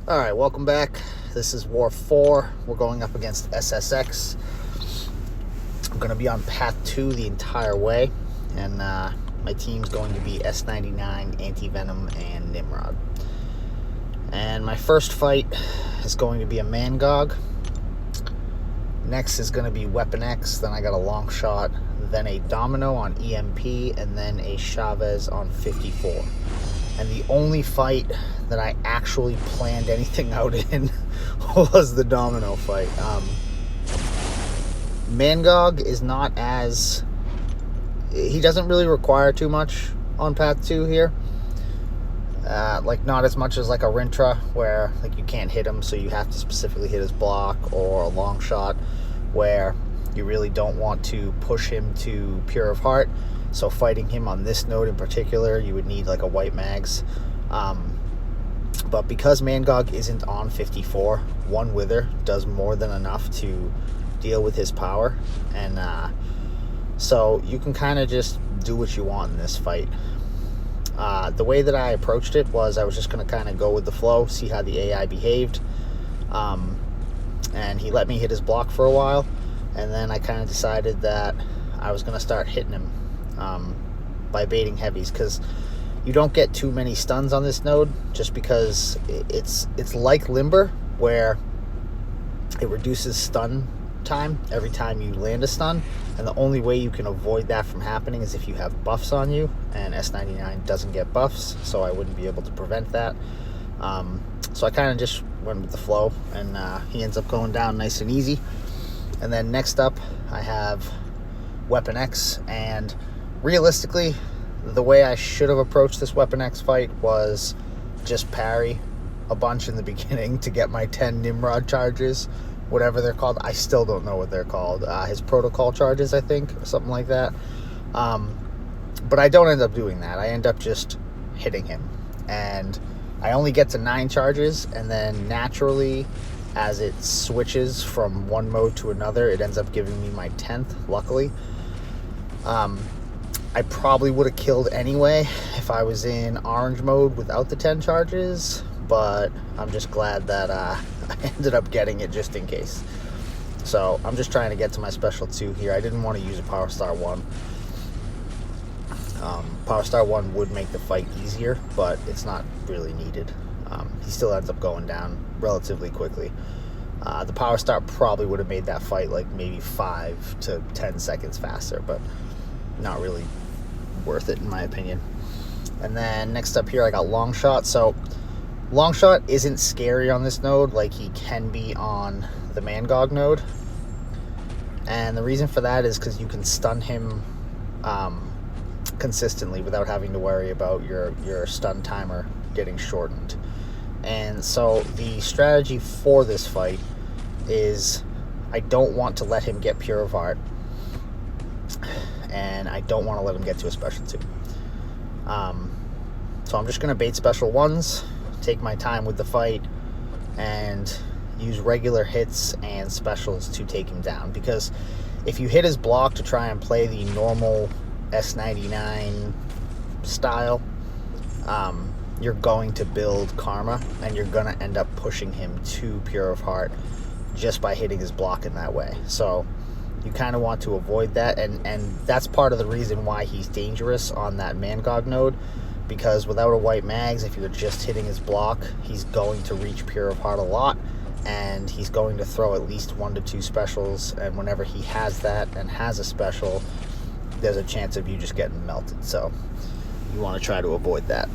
Alright, welcome back. This is War 4. We're going up against SSX. I'm going to be on Path 2 the entire way. And my team's going to be S99, Anti-Venom, and Nimrod. And my first fight is going to be a Mangog. Next is going to be WeaponX. Then I got a Longshot. Then a Domino on EMP. And then a Chavez on 54. And the only fight that I actually planned anything out in was the Domino fight. Mangog is not as... He doesn't really require too much on Path 2 here. Like, not as much as like a Rintra, where like you can't hit him, so you have to specifically hit his block, or a long shot, where you really don't want to push him to Pure of Heart. So fighting him on this node in particular, you would need like a white mags. But because Mangog isn't on 54, one Wither does more than enough to deal with his power. And so you can kind of just do what you want in this fight. The way that I approached it was I was just going to kind of go with the flow, see how the AI behaved. And he let me hit his block for a while. And then I kind of decided that I was going to start hitting him by baiting heavies, because you don't get too many stuns on this node, just because it's like Limber, where it reduces stun time every time you land a stun, and the only way you can avoid that from happening is if you have buffs on you, and S99 doesn't get buffs, so I wouldn't be able to prevent that. So I kind of just went with the flow, and he ends up going down nice and easy. And then next up I have WeaponX, and realistically, the way I should have approached this WeaponX fight was just parry a bunch in the beginning to get my 10 Nimrod charges, whatever they're called. I still don't know what they're called. His protocol charges, I think, or something like that. But I don't end up doing that. I end up just hitting him. And I only get to 9 charges, and then naturally, as it switches from one mode to another, it ends up giving me my 10th, luckily. I probably would have killed anyway if I was in orange mode without the 10 charges, but I'm just glad that I ended up getting it just in case. So I'm just trying to get to my special 2 here. I didn't want to use a Power Star 1. Power Star 1 would make the fight easier, but it's not really needed. He still ends up going down relatively quickly. The Power Star probably would have made that fight like maybe 5 to 10 seconds faster, but not really worth it in my opinion. And then next up here I got Longshot. So Longshot isn't scary on this node like he can be on the Mangog node, and the reason for that is because you can stun him consistently without having to worry about your stun timer getting shortened. And so the strategy for this fight is I don't want to let him get Pure of Heart, and I don't want to let him get to a special 2. So I'm just going to bait special 1s, take my time with the fight, and use regular hits and specials to take him down. Because if you hit his block to try and play the normal S99 style, you're going to build karma, and you're going to end up pushing him to Pure of Heart just by hitting his block in that way. So you kind of want to avoid that, and that's part of the reason why he's dangerous on that Mangog node, because without a white mags, if you're just hitting his block, he's going to reach Pure of Heart a lot, and he's going to throw at least 1 to 2 specials, and whenever he has that and has a special, there's a chance of you just getting melted. So you want to try to avoid that.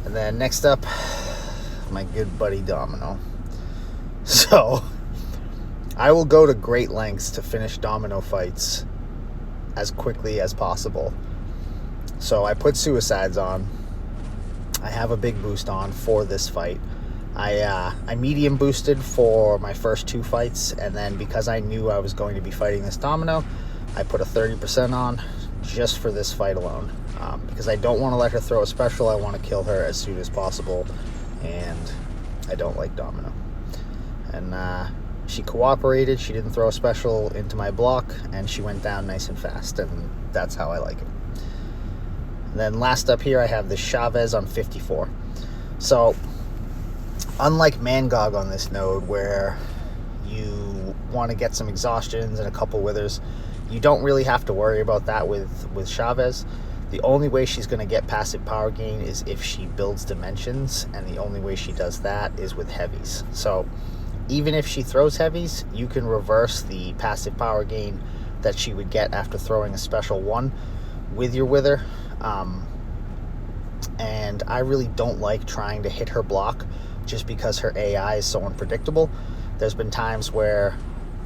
And then next up, my good buddy Domino. So I will go to great lengths to finish Domino fights as quickly as possible. So I put suicides on. I have a big boost on for this fight. I medium boosted for my first 2 fights, and then because I knew I was going to be fighting this Domino, I put a 30% on just for this fight alone. Because I don't want to let her throw a special. I want to kill her as soon as possible, and I don't like Domino. And she cooperated. She didn't throw a special into my block, and she went down nice and fast, and that's how I like it. And then last up here I have the Chavez on 54. So unlike Mangog on this node, where you want to get some exhaustions and a couple withers, you don't really have to worry about that with Chavez. The only way she's going to get passive power gain is if she builds dimensions, and the only way she does that is with heavies. So even if she throws heavies, you can reverse the passive power gain that she would get after throwing a special one with your wither. And I really don't like trying to hit her block just because her AI is so unpredictable. There's been times where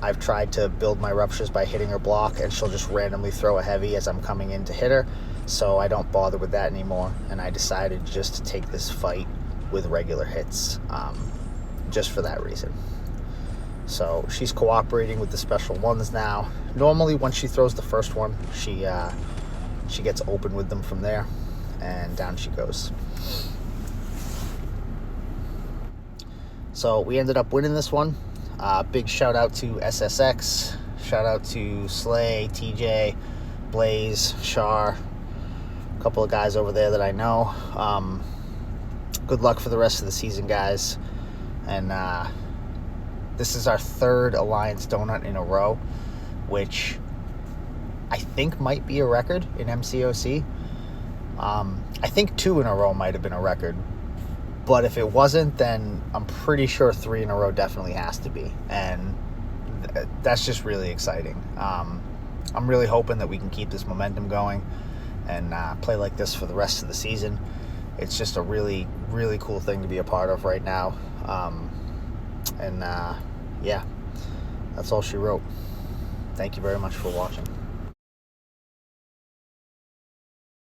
I've tried to build my ruptures by hitting her block, and she'll just randomly throw a heavy as I'm coming in to hit her. So I don't bother with that anymore, and I decided just to take this fight with regular hits, just for that reason. So she's cooperating with the special ones now. Normally, once she throws the first one, she gets open with them from there, and down she goes. So we ended up winning this one. Big shout out to SSX, shout out to Slay, TJ, Blaze, Char, a couple of guys over there that I know. Good luck for the rest of the season, guys. And this is our third Alliance Donut in a row, which I think might be a record in MCOC. I think 2 in a row might have been a record, but if it wasn't, then I'm pretty sure 3 in a row definitely has to be, and that's just really exciting. I'm really hoping that we can keep this momentum going and play like this for the rest of the season. It's just a really, really cool thing to be a part of right now. Yeah, that's all she wrote. Thank you very much for watching.